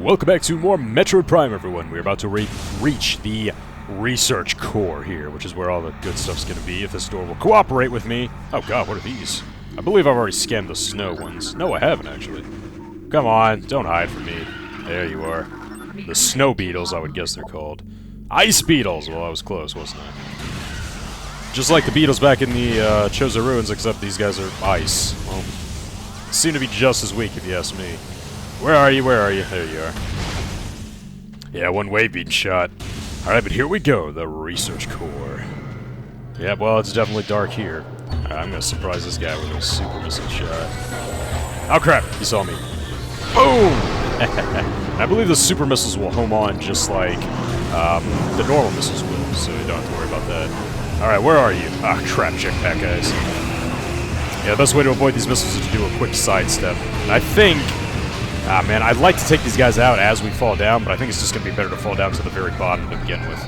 Welcome back to more Metroid Prime, everyone. We're about to reach the research core here, which is where all the good stuff's gonna be, if this door will cooperate with me. Oh god, what are these? I believe I've already scanned the snow ones. No, I haven't, actually. Come on, don't hide from me. There you are. The snow beetles, I would guess they're called. Ice beetles! Well, I was close, wasn't I? Just like the beetles back in the Choza Ruins, except these guys are ice. Well, seem to be just as weak, if you ask me. Where are you? Where are you? There you are. Yeah, one wave being shot. Alright, but here we go, the research core. Yeah, well, it's definitely dark here. I'm gonna surprise this guy with a super missile shot. Oh crap, he saw me. Boom! I believe the super missiles will home on just like the normal missiles will, so you don't have to worry about that. Alright, where are you? Ah, crap, jetpack guys. Yeah, the best way to avoid these missiles is to do a quick sidestep. And I think... Ah, man, I'd like to take these guys out as we fall down, but I think it's just going to be better to fall down to the very bottom to begin with.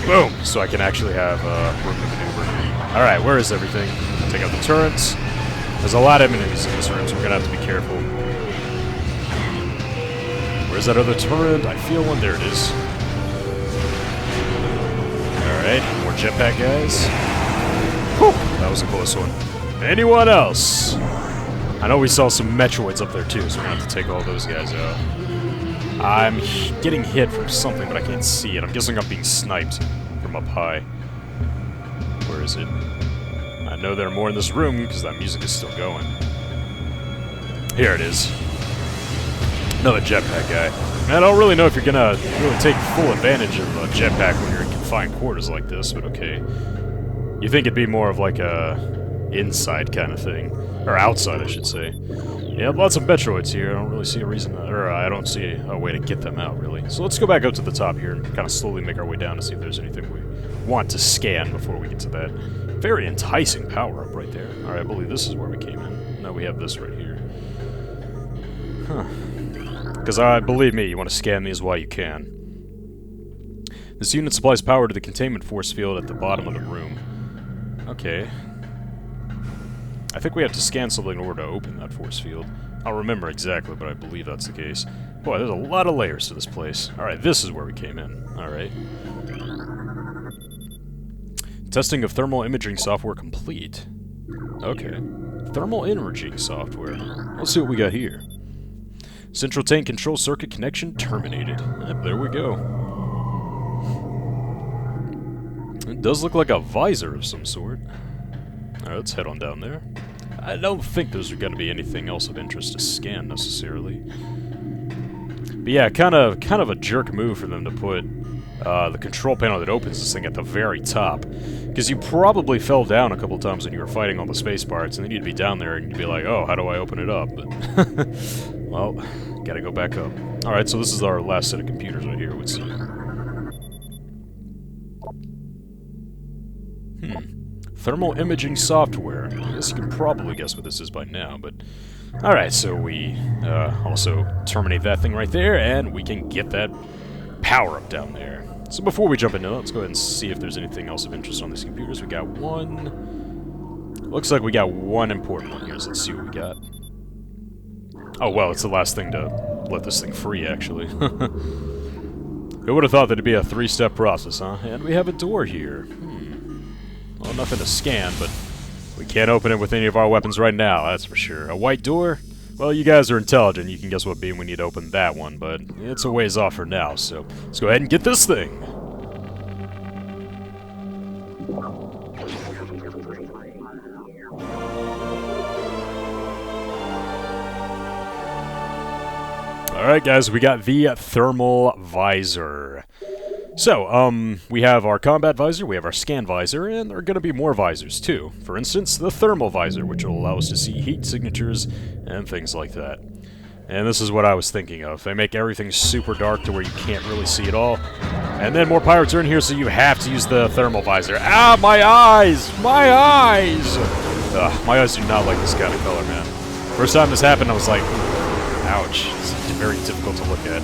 Boom! So I can actually have room to maneuver. Alright, where is everything? Take out the turrets. There's a lot of enemies in this room, so we're going to have to be careful. Where's that other turret? I feel one. There it is. Alright, more jetpack guys. Whew! That was a close one. Anyone else? I know we saw some Metroids up there too, so we're gonna have to take all those guys out. I'm getting hit from something, but I can't see it. I'm guessing I'm being sniped from up high. Where is it? I know there are more in this room, because that music is still going. Here it is. Another jetpack guy. Man, I don't really know if you're gonna really take full advantage of a jetpack when you're in confined quarters like this, but okay. You think it'd be more of like a inside kind of thing. Or outside, I should say. Yeah, lots of Metroids here. I don't really see a reason, or I don't see a way to get them out, really. So let's go back up to the top here and kind of slowly make our way down to see if there's anything we want to scan before we get to that very enticing power-up right there. Alright, I believe this is where we came in. No, we have this right here. Huh. Because, believe me, you want to scan these while you can. This unit supplies power to the containment force field at the bottom of the room. Okay. I think we have to scan something in order to open that force field. I don't remember exactly, but I believe that's the case. Boy, there's a lot of layers to this place. Alright, this is where we came in. Alright. Testing of thermal imaging software complete. Okay. Thermal imaging software. Let's see what we got here. Central tank control circuit connection terminated. Yep, there we go. It does look like a visor of some sort. Alright, let's head on down there. I don't think there's going to be anything else of interest to scan, necessarily. But yeah, kind of a jerk move for them to put the control panel that opens this thing at the very top. Because you probably fell down a couple times when you were fighting all the space parts, and then you'd be down there and you'd be like, oh, how do I open it up? But, well, gotta go back up. Alright, so this is our last set of computers right here, it would seem. Thermal imaging software. I guess you can probably guess what this is by now, but... Alright, so we also terminate that thing right there, and we can get that power up down there. So before we jump into it, let's go ahead and see if there's anything else of interest on these computers. We got one... Looks like we got one important one here, so let's see what we got. Oh, well, it's the last thing to let this thing free, actually. Who would have thought that it'd be a three-step process, huh? And we have a door here. Well, nothing to scan, but we can't open it with any of our weapons right now, that's for sure. A white door? Well, you guys are intelligent, you can guess what beam we need to open that one, but it's a ways off for now, so let's go ahead and get this thing! Alright guys, we got the thermal visor. So, we have our combat visor, we have our scan visor, and there are going to be more visors, too. For instance, the thermal visor, which will allow us to see heat signatures and things like that. And this is what I was thinking of. They make everything super dark to where you can't really see it all. And then more pirates are in here, so you have to use the thermal visor. Ah, my eyes! My eyes! Ugh, my eyes do not like this kind of color, man. First time this happened, I was like, ouch. It's very difficult to look at.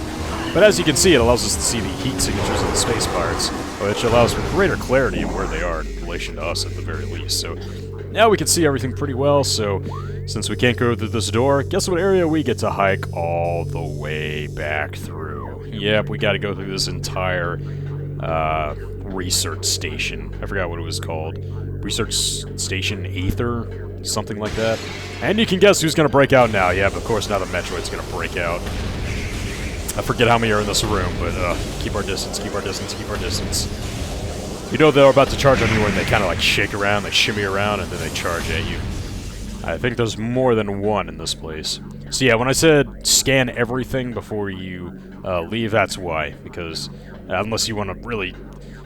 But as you can see, it allows us to see the heat signatures of the space parts, which allows for greater clarity in where they are in relation to us at the very least. So Now we can see everything pretty well, so since we can't go through this door, guess what area we get to hike all the way back through? Yep, we gotta go through this entire research station. I forgot what it was called. Research Station Aether? Something like that. And you can guess who's gonna break out now. Yeah, but of course now the Metroid's gonna break out. I forget how many are in this room, but keep our distance, keep our distance, keep our distance. You know they're about to charge on you when they kind of like shake around, they shimmy around, and then they charge at you. I think there's more than one in this place. So yeah, when I said scan everything before you leave, that's why. Because unless you want to really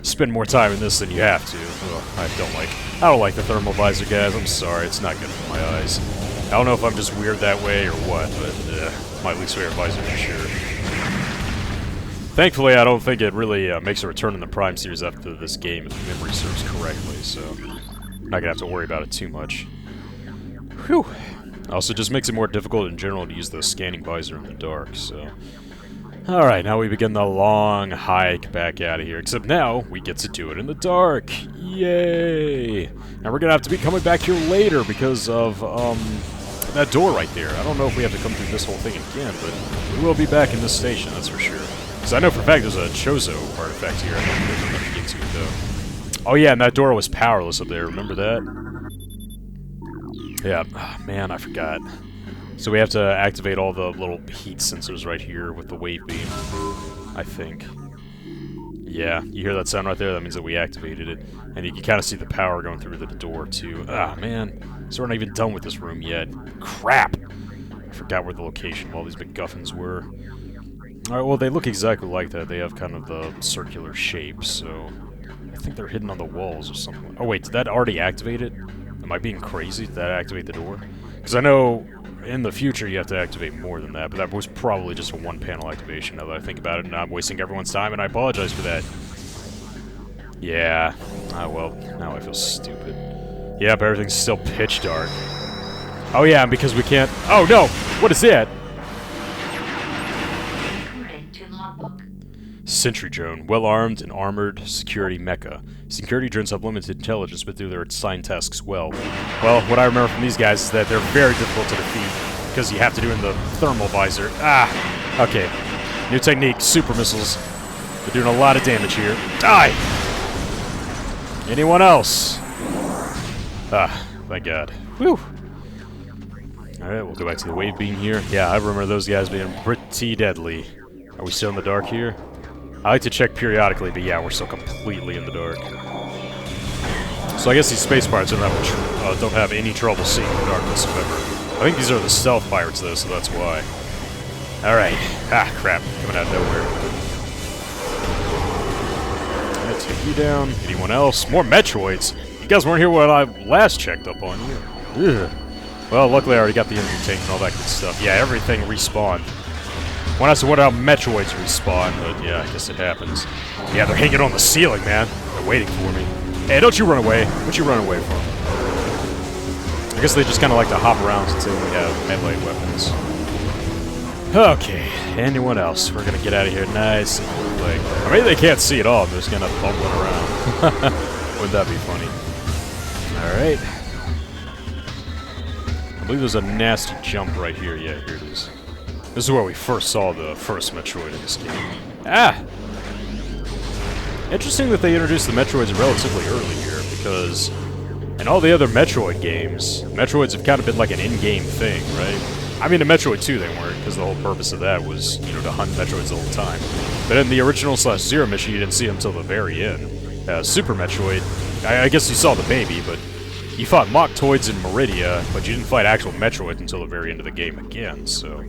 spend more time in this than you have to. Ugh, I don't like the thermal visor, guys. I'm sorry, it's not good for my eyes. I don't know if I'm just weird that way or what, but my least favorite visor for sure. Thankfully, I don't think it really makes a return in the Prime series after this game, if memory serves correctly, so I'm not gonna have to worry about it too much. Whew. Also, just makes it more difficult in general to use the scanning visor in the dark, so... Alright, now we begin the long hike back out of here, except now we get to do it in the dark! Yay! And we're gonna have to be coming back here later because of, that door right there. I don't know if we have to come through this whole thing again, but we will be back in this station, that's for sure. Because I know for a fact there's a Chozo artifact here. I don't think I'm gonna get to it, though. Oh yeah, and that door was powerless up there, remember that? Yeah, oh, man, I forgot. So we have to activate all the little heat sensors right here with the wave beam, I think. Yeah, you hear that sound right there? That means that we activated it. And you can kind of see the power going through the door, too. Ah, man. So we're not even done with this room yet. Crap! I forgot where the location of all these MacGuffins were. Alright, well, they look exactly like that. They have kind of the circular shape, so... I think they're hidden on the walls or something. Oh, wait, did that already activate it? Am I being crazy? Did that activate the door? Because I know... in the future, you have to activate more than that, but that was probably just a one-panel activation now that I think about it, and I'm wasting everyone's time, and I apologize for that. Yeah. Ah, well, now I feel stupid. Yeah, but everything's still pitch dark. Oh yeah, because we can't... Oh no! What is that? Sentry drone. Well-armed and armored security mecha. Security drones have limited intelligence, but do their assigned tasks well. Well, what I remember from these guys is that they're very difficult to defeat, because you have to do it in the thermal visor. Ah! Okay. New technique, super missiles. They're doing a lot of damage here. Die! Anyone else? Ah, thank God. Whew! Alright, we'll go back to the wave beam here. Yeah, I remember those guys being pretty deadly. Are we still in the dark here? I like to check periodically, but yeah, we're still completely in the dark. So I guess these space pirates don't have any trouble seeing the dark whatsoever. I think these are the stealth pirates, though, so that's why. Alright. Ah, crap. Coming out of nowhere. I'm gonna take you down. Anyone else? More Metroids! You guys weren't here when I last checked up on you. Ugh. Well, luckily I already got the energy tank and all that good stuff. Yeah, everything respawned. When I said what about Metroids respawn, but yeah, I guess it happens. Yeah, they're hanging on the ceiling, man. They're waiting for me. Hey, don't you run away. What you run away from? I guess they just kind of like to hop around until we have melee weapons. Okay, anyone else? We're gonna get out of here nice and quick. Or maybe they can't see at all. They're just kind of bumbling around. Wouldn't that be funny? Alright. I believe there's a nasty jump right here. Yeah, here it is. This is where we first saw the first Metroid in this game. Ah! Interesting that they introduced the Metroids relatively early here, because in all the other Metroid games, Metroids have kind of been like an in-game thing, right? I mean, in Metroid 2 they weren't, because the whole purpose of that was, you know, to hunt Metroids the whole time. But in the original /Zero mission, you didn't see them until the very end. Super Metroid, I guess you saw the baby, but you fought Moctoids in Meridia, but you didn't fight actual Metroid until the very end of the game again, so...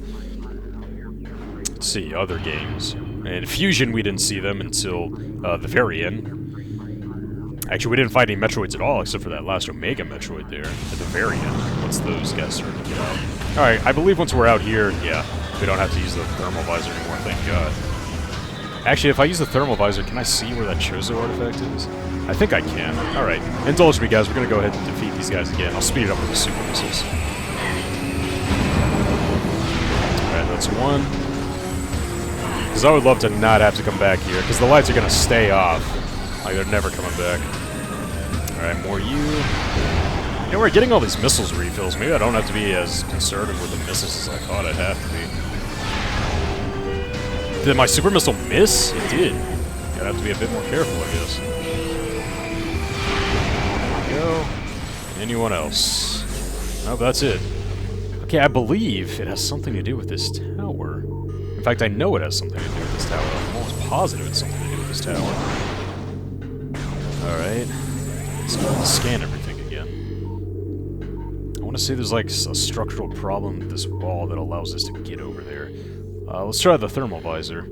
Let's see, other games. In Fusion, we didn't see them until the very end. Actually, we didn't fight any Metroids at all, except for that last Omega Metroid there, at the very end, once those guys started to get out. Alright, I believe once we're out here, yeah, we don't have to use the thermal visor anymore, thank God. Actually, if I use the thermal visor, can I see where that Chozo artifact is? I think I can. Alright, indulge me, guys, we're gonna go ahead and defeat these guys again. I'll speed it up with the super missiles. Alright, that's one. Because I would love to not have to come back here, because the lights are going to stay off. Like, they're never coming back. Alright, more you. You know, we're getting all these missiles refills. Maybe I don't have to be as conservative with the missiles as I thought I'd have to be. Did my super missile miss? It did. Gotta have to be a bit more careful, I guess. There we go. Anyone else? Nope, that's it. Okay, I believe it has something to do with this tower. In fact, I know it has something to do with this tower. I'm almost positive it's something to do with this tower. Alright. Let's go ahead and scan everything again. I want to say there's like a structural problem with this wall that allows us to get over there. Let's try the thermal visor.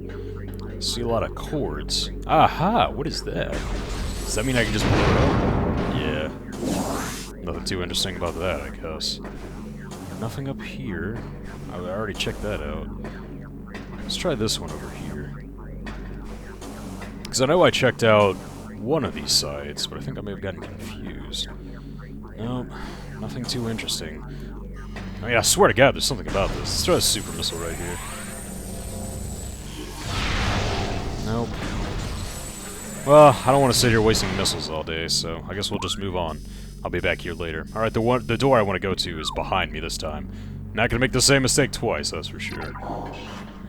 See a lot of cords. Aha! What is that? Does that mean I can just blow it up? Yeah. Nothing too interesting about that, I guess. Nothing up here. I already checked that out. Let's try this one over here. Because I know I checked out one of these sides, but I think I may have gotten confused. Nope, nothing too interesting. I mean, I swear to God, there's something about this. Let's try a super missile right here. Nope. Well, I don't want to sit here wasting missiles all day, so I guess we'll just move on. I'll be back here later. Alright, the door I want to go to is behind me this time. Not gonna make the same mistake twice, that's for sure.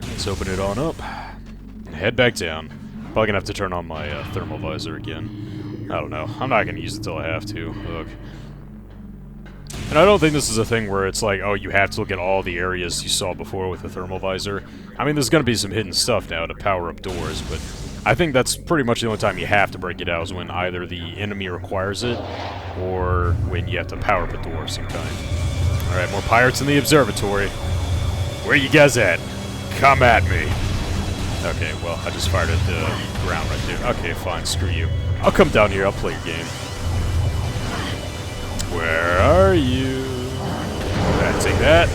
Let's open it on up. And head back down. Probably gonna have to turn on my thermal visor again. I don't know. I'm not gonna use it till I have to. Look. And I don't think this is a thing where it's like, oh, you have to look at all the areas you saw before with the thermal visor. I mean, there's gonna be some hidden stuff now to power up doors, but I think that's pretty much the only time you have to break it out is when either the enemy requires it, or when you have to power up a door of some kind. Alright, more pirates in the observatory. Where you guys at? Come at me. Okay, well, I just fired at the ground right there. Okay, fine, screw you. I'll come down here, I'll play your game. Where are you? Alright, take that.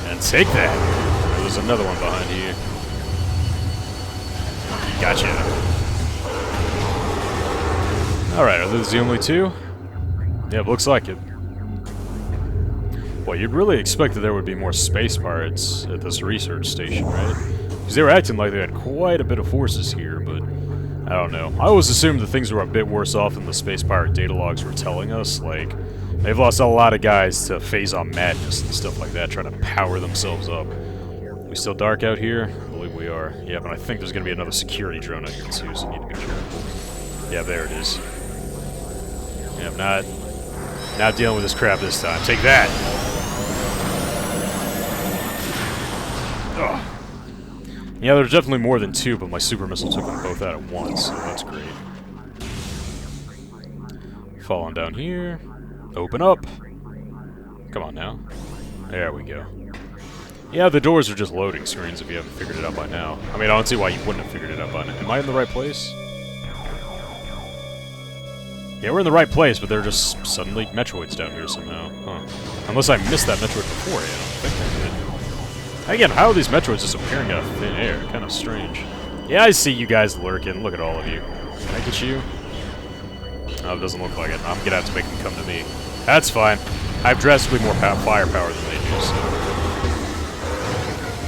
And take that. There's another one behind here. Gotcha. Alright, are those the only two? Yeah, looks like it. Well, you'd really expect that there would be more space pirates at this research station, right? Because they were acting like they had quite a bit of forces here, but I don't know. I always assumed that things were a bit worse off than the space pirate data logs were telling us. Like, they've lost a lot of guys to phase-on madness and stuff like that, trying to power themselves up. We still dark out here? I believe we are. Yeah, but I think there's going to be another security drone out here too, so you need to be careful. Yeah, there it is. Yeah, I'm not dealing with this crap this time. Take that! Ugh. Yeah, there's definitely more than two, but my super missile took them both out at once, so that's great. Fall on down here. Open up! Come on now. There we go. Yeah, the doors are just loading screens if you haven't figured it out by now. I mean, I don't see why you wouldn't have figured it out by now. Am I in the right place? Yeah, we're in the right place, but there are just suddenly Metroids down here somehow. Huh. Unless I missed that Metroid before, I don't think I did. Again, how are these Metroids just appearing out of thin air? Kind of strange. Yeah, I see you guys lurking. Look at all of you. Can I get you? Oh, it doesn't look like it. I'm gonna have to make them come to me. That's fine. I have drastically more firepower than they do, so...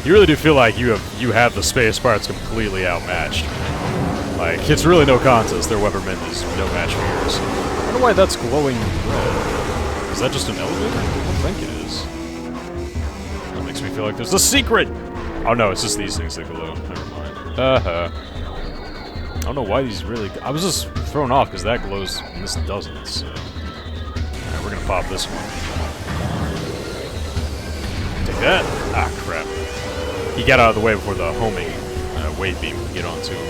You really do feel like you have the space pirates completely outmatched. Like, it's really no contest. Their weaponry is no match for yours. I don't know why that's glowing red. Is that just an elevator? I don't think it is. That makes me feel like there's a secret! Oh no, it's just these things that glow. Never mind. I don't know why these really... I was just thrown off because that glows and this doesn't, so... Alright, we're gonna pop this one. Take that. Ah, crap. He got out of the way before the homing wave beam could get onto him.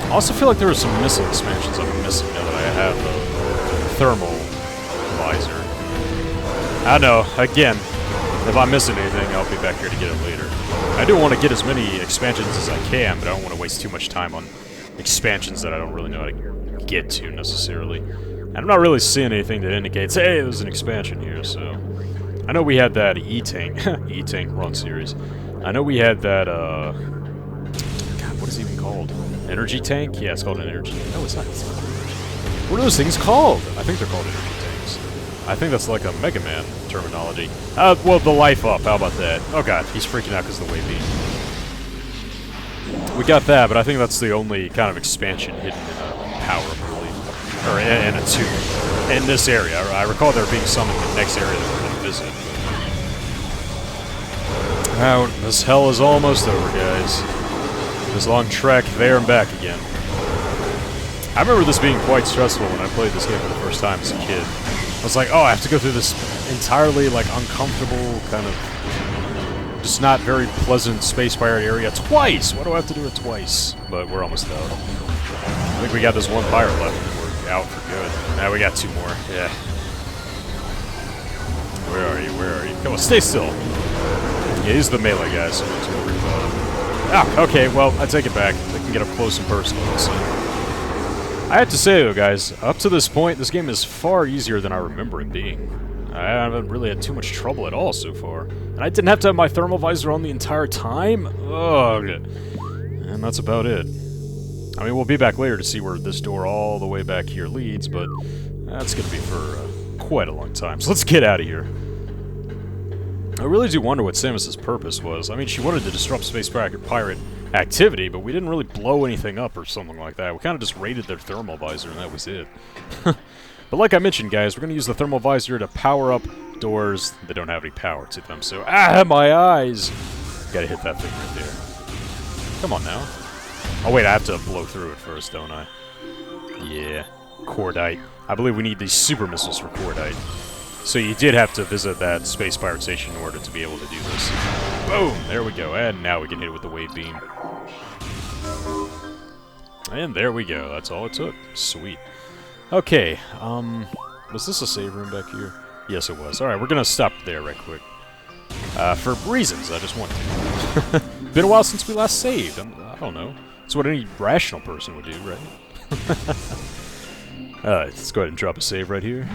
I also feel like there are some missile expansions I'm missing now that I have the thermal visor. I know, again, if I'm missing anything, I'll be back here to get it later. I do want to get as many expansions as I can, but I don't want to waste too much time on expansions that I don't really know how to get to, necessarily. And I'm not really seeing anything that indicates, hey, there's an expansion here, so... I know we had that E-Tank, E-Tank run series. I know we had that, God, what is it even called? Energy tank? Yeah, it's called an energy tank. No, it's not. It's not an energy tank. What are those things called? I think they're called energy tanks. I think that's like a Mega Man terminology. Well, the life up, how about that? Oh god, he's freaking out because of the wave beam. We got that, but I think that's the only kind of expansion hidden in a power-up, really. Or in a tomb. In this area. I recall there being some in the next area that we're going to visit. Now, this hell is almost over, guys. This long trek there and back again. I remember this being quite stressful when I played this game for the first time as a kid. I was like, oh, I have to go through this entirely, like, uncomfortable, kind of, just not very pleasant space pirate area twice! Why do I have to do it twice? But we're almost out. I think we got this one pirate left, and we're out for good. Now we got two more. Yeah. Where are you? Where are you? Come on, stay still! Yeah, he's the melee guy, so let's go reload. Ah, okay, well, I take it back. They can get up close and personal, so. I have to say, though, guys, up to this point, this game is far easier than I remember it being. I haven't really had too much trouble at all so far. And I didn't have to have my thermal visor on the entire time? Ugh. And that's about it. I mean, we'll be back later to see where this door all the way back here leads, but that's going to be for quite a long time. So let's get out of here. I really do wonder what Samus's purpose was. I mean, she wanted to disrupt space pirate activity, but we didn't really blow anything up or something like that. We kind of just raided their thermal visor, and that was it. But like I mentioned, guys, we're going to use the thermal visor to power up doors that don't have any power to them. So, my eyes! Gotta hit that thing right there. Come on now. Oh wait, I have to blow through it first, don't I? Yeah. Cordite. I believe we need these super missiles for Cordite. So you did have to visit that space pirate station in order to be able to do this. Boom! There we go. And now we can hit it with the wave beam. And there we go. That's all it took. Sweet. Okay, was this a save room back here? Yes, it was. Alright, we're gonna stop there right quick. For reasons, I just want to. Been a while since we last saved. I don't know. It's what any rational person would do, right? Alright, let's go ahead and drop a save right here.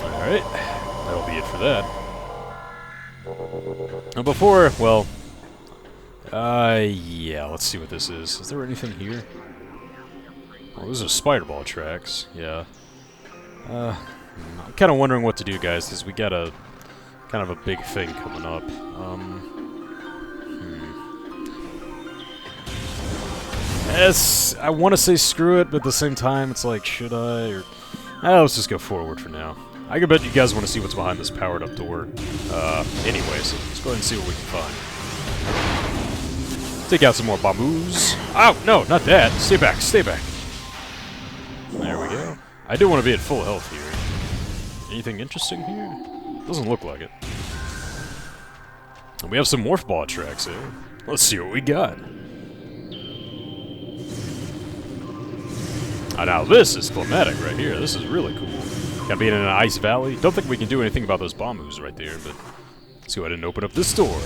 Alright, that'll be it for that. Now before, well, yeah, let's see what this is. Is there anything here? Oh, those are spider ball tracks, yeah. I'm kind of wondering what to do, guys, because we got a, kind of a big thing coming up. Yes, I want to say screw it, but at the same time, it's like, should I, or... let's just go forward for now. I can bet you guys want to see what's behind this powered-up door. Anyway, so let's go ahead and see what we can find. Take out some more bamboos. Oh, no, not that. Stay back, stay back. There we go. I do want to be at full health here. Anything interesting here? Doesn't look like it. And we have some morph ball tracks here. Let's see what we got. Now this is climatic right here. This is really cool. Gotta be in an ice valley. Don't think we can do anything about those bamboos right there, but let's go ahead and open up this door.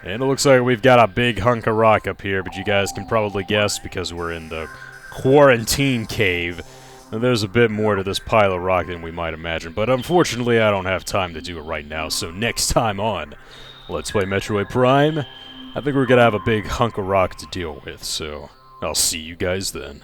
And it looks like we've got a big hunk of rock up here, but you guys can probably guess because we're in the quarantine cave. And there's a bit more to this pile of rock than we might imagine, but unfortunately I don't have time to do it right now, so next time on Let's Play Metroid Prime, I think we're gonna have a big hunk of rock to deal with, so I'll see you guys then.